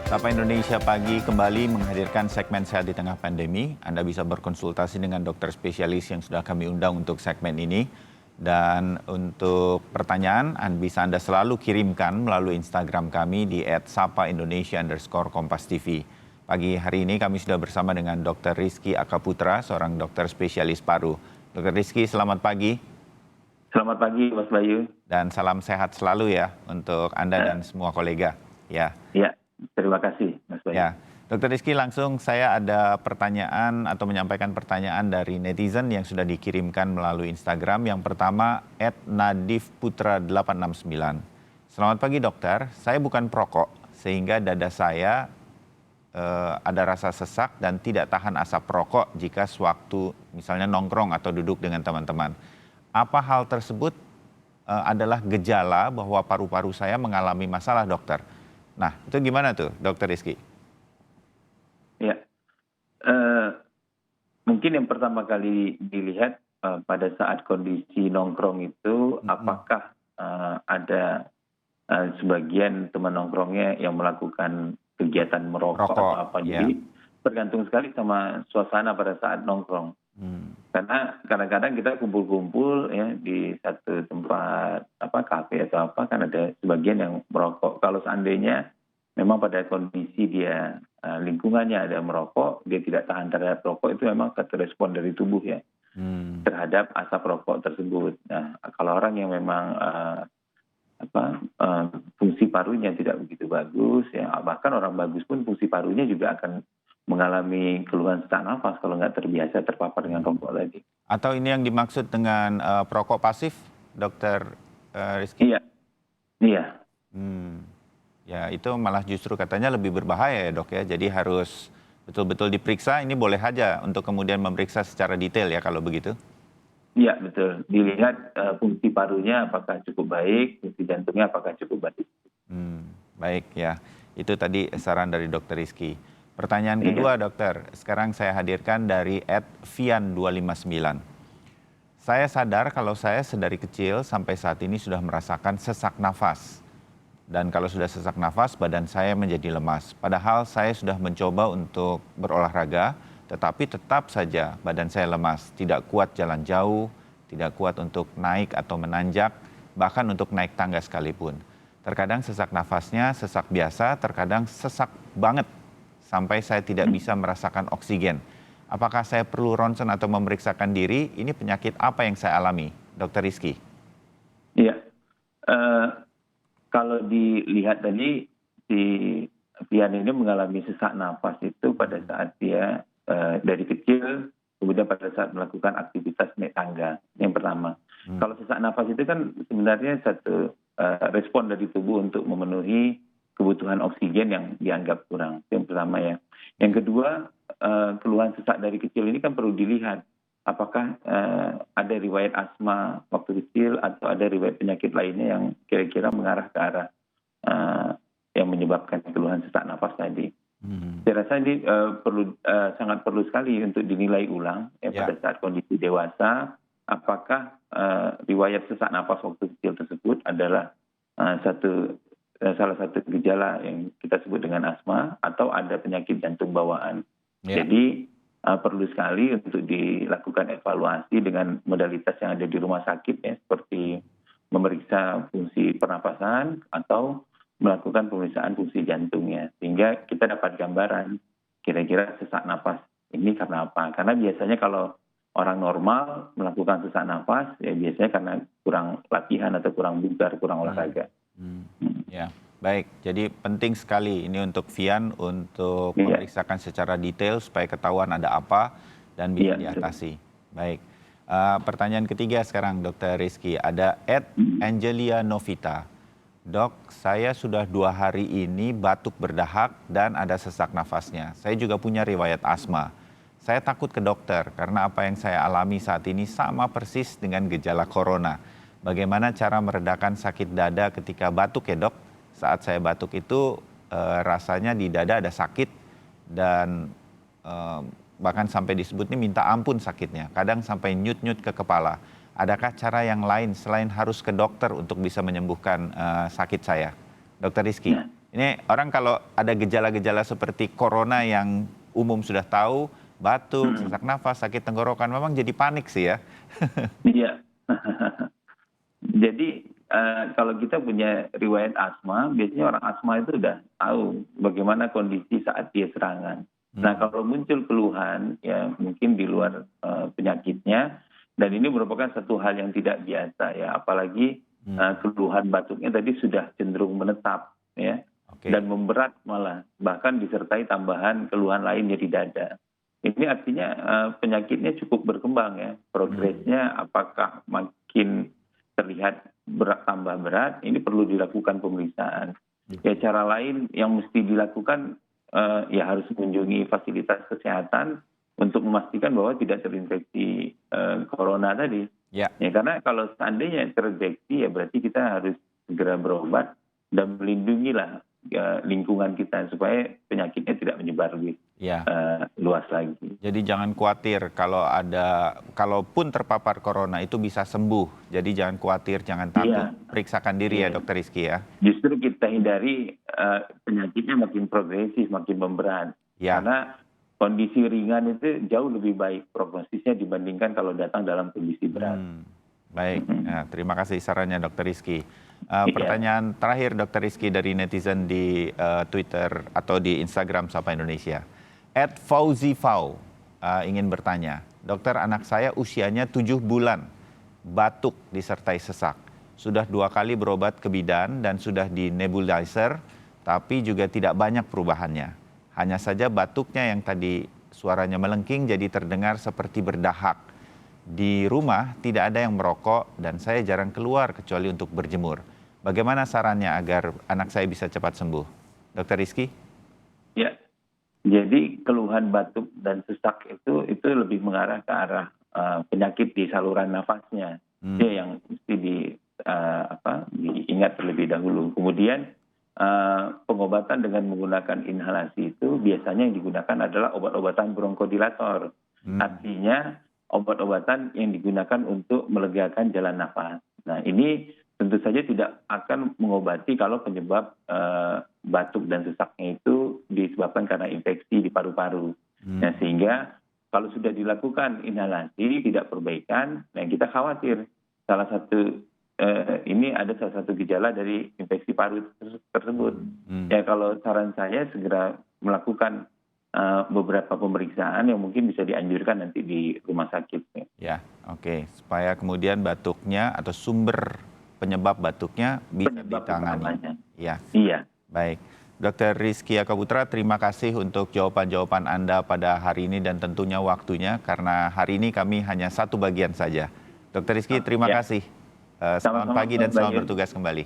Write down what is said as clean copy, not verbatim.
Sapa Indonesia Pagi kembali menghadirkan segmen Sehat di Tengah Pandemi. Anda bisa berkonsultasi dengan dokter spesialis yang sudah kami undang untuk segmen ini. Dan untuk pertanyaan, bisa Anda selalu kirimkan melalui Instagram kami di @sapaindonesia_kompas.tv. Pagi hari ini kami sudah bersama dengan Dr. Rizky Akaputra, seorang dokter spesialis paru. Dr. Rizky, selamat pagi. Selamat pagi, Mas Bayu. Dan salam sehat selalu ya untuk Anda dan semua kolega. Ya. Ya, terima kasih, Mas Bayu. Ya, Dr. Rizky, langsung saya ada pertanyaan atau menyampaikan pertanyaan dari netizen yang sudah dikirimkan melalui Instagram. Yang pertama, @nadifputra869. Selamat pagi dokter, saya bukan perokok sehingga dada saya ada rasa sesak dan tidak tahan asap rokok jika sewaktu misalnya nongkrong atau duduk dengan teman-teman. Apa hal tersebut adalah gejala bahwa paru-paru saya mengalami masalah, dokter? Nah, itu gimana tuh, Dokter Rizky? Ya, mungkin yang pertama kali dilihat pada saat kondisi nongkrong itu, apakah ada sebagian teman nongkrongnya yang melakukan kegiatan merokok atau apa. Jadi tergantung sekali sama suasana pada saat nongkrong. Karena kadang-kadang kita kumpul-kumpul ya di satu tempat kafe atau apa, kan ada sebagian yang merokok. Kalau seandainya memang pada kondisi dia lingkungannya ada merokok, dia tidak tahan terhadap rokok, itu memang satu respon dari tubuh ya terhadap asap rokok tersebut. Nah, kalau orang yang memang fungsi parunya tidak begitu bagus ya, bahkan orang bagus pun fungsi parunya juga akan mengalami keluhan sesak nafas kalau nggak terbiasa terpapar dengan rokok tadi. Atau ini yang dimaksud dengan perokok pasif, Dokter Rizky? Iya. Ya, itu malah justru katanya lebih berbahaya ya dok ya. Jadi harus betul-betul diperiksa. Ini boleh aja untuk kemudian memeriksa secara detail ya kalau begitu? Iya betul. Dilihat fungsi parunya apakah cukup baik, fungsi jantungnya apakah cukup baik. Baik ya. Itu tadi saran dari Dokter Rizky. Pertanyaan kedua dokter, sekarang saya hadirkan dari @vian259. Saya sadar kalau saya sedari kecil sampai saat ini sudah merasakan sesak nafas. Dan kalau sudah sesak nafas, badan saya menjadi lemas. Padahal saya sudah mencoba untuk berolahraga, tetapi tetap saja badan saya lemas. Tidak kuat jalan jauh, tidak kuat untuk naik atau menanjak, bahkan untuk naik tangga sekalipun. Terkadang sesak nafasnya sesak biasa, terkadang sesak banget, sampai saya tidak bisa merasakan oksigen. Apakah saya perlu ronsen atau memeriksakan diri? Ini penyakit apa yang saya alami, Dokter Rizky? Iya. Kalau dilihat tadi, si Vian ini mengalami sesak nafas itu pada saat dia dari kecil, kemudian pada saat melakukan aktivitas naik tangga. Yang pertama. Kalau sesak nafas itu kan sebenarnya satu respon dari tubuh untuk memenuhi kebutuhan oksigen yang dianggap kurang. Itu yang pertama ya. Yang kedua, keluhan sesak dari kecil ini kan perlu dilihat. Apakah ada riwayat asma waktu kecil atau ada riwayat penyakit lainnya yang kira-kira mengarah ke arah yang menyebabkan keluhan sesak nafas tadi. Saya rasa ini sangat perlu sekali untuk dinilai ulang pada saat kondisi dewasa. Apakah riwayat sesak nafas waktu kecil tersebut adalah salah satu gejala yang kita sebut dengan asma atau ada penyakit jantung bawaan. Jadi perlu sekali untuk dilakukan evaluasi dengan modalitas yang ada di rumah sakit ya, seperti memeriksa fungsi pernapasan atau melakukan pemeriksaan fungsi jantungnya, sehingga kita dapat gambaran kira-kira sesak napas ini karena apa. Karena biasanya kalau orang normal melakukan sesak napas ya biasanya karena kurang latihan atau kurang bugar, kurang olahraga. Ya. Baik, jadi penting sekali ini untuk Vian untuk memeriksakan secara detail supaya ketahuan ada apa dan bisa diatasi. Baik, pertanyaan ketiga sekarang Dokter Rizky, ada @Angelia Novita. Dok, saya sudah 2 hari ini batuk berdahak dan ada sesak nafasnya. Saya juga punya riwayat asma. Saya takut ke dokter karena apa yang saya alami saat ini sama persis dengan gejala corona. Bagaimana cara meredakan sakit dada ketika batuk ya dok? Saat saya batuk itu rasanya di dada ada sakit dan bahkan sampai disebut ini minta ampun sakitnya. Kadang sampai nyut-nyut ke kepala. Adakah cara yang lain selain harus ke dokter untuk bisa menyembuhkan sakit saya? Dokter Rizky. Ini orang kalau ada gejala-gejala seperti corona yang umum sudah tahu, batuk, sesak nafas, sakit tenggorokan, memang jadi panik sih ya. Iya. Jadi kalau kita punya riwayat asma, biasanya orang asma itu udah tahu bagaimana kondisi saat dia serangan. Nah, kalau muncul keluhan, ya mungkin di luar penyakitnya, dan ini merupakan satu hal yang tidak biasa ya, apalagi keluhan batuknya tadi sudah cenderung menetap ya, dan memberat malah, bahkan disertai tambahan keluhan lainnya di dada. Ini artinya penyakitnya cukup berkembang ya, progresnya apakah makin terlihat tambah berat, ini perlu dilakukan pemeriksaan. Ya cara lain yang mesti dilakukan ya harus mengunjungi fasilitas kesehatan untuk memastikan bahwa tidak terinfeksi corona tadi. Ya karena kalau seandainya terdeteksi ya berarti kita harus segera berobat dan melindungilah lingkungan kita supaya penyakitnya tidak menyebar lebih luas lagi. Jadi jangan khawatir kalaupun terpapar corona itu bisa sembuh. Jadi jangan khawatir, jangan takut. Periksakan diri ya Dokter Rizky ya. Justru kita hindari penyakitnya makin progresif, makin memberat. Karena kondisi ringan itu jauh lebih baik prognosisnya dibandingkan kalau datang dalam kondisi berat. Baik, nah, terima kasih sarannya Dokter Rizky. Pertanyaan terakhir Dokter Rizky dari netizen di Twitter atau di Instagram Sapa Indonesia. @Fauzifau ingin bertanya, dokter, anak saya usianya 7 bulan, batuk disertai sesak. Sudah 2 kali berobat ke bidan dan sudah di nebulizer, tapi juga tidak banyak perubahannya. Hanya saja batuknya yang tadi suaranya melengking jadi terdengar seperti berdahak. Di rumah tidak ada yang merokok dan saya jarang keluar kecuali untuk berjemur. Bagaimana sarannya agar anak saya bisa cepat sembuh? Dokter Rizky? Ya, jadi keluhan batuk dan sesak itu lebih mengarah ke arah penyakit di saluran nafasnya. Itu yang mesti diingat terlebih dahulu. Kemudian pengobatan dengan menggunakan inhalasi itu biasanya yang digunakan adalah obat-obatan bronchodilator. Artinya obat-obatan yang digunakan untuk melegakan jalan nafas. Nah ini tentu saja tidak akan mengobati kalau penyebab batuk dan sesaknya itu disebabkan karena infeksi di paru-paru. Nah, sehingga kalau sudah dilakukan inhalasi tidak perbaikan, nah kita khawatir ini ada salah satu gejala dari infeksi paru tersebut. Ya kalau saran saya segera melakukan beberapa pemeriksaan yang mungkin bisa dianjurkan nanti di rumah sakit. Ya, oke. Supaya kemudian batuknya atau sumber penyebab batuknya bisa ditangani. Iya. Baik. Dr. Rizky Aka Putra, terima kasih untuk jawaban-jawaban Anda pada hari ini dan tentunya waktunya, karena hari ini kami hanya satu bagian saja. Dr. Rizky, terima kasih. Selamat pagi dan selamat bertugas kembali.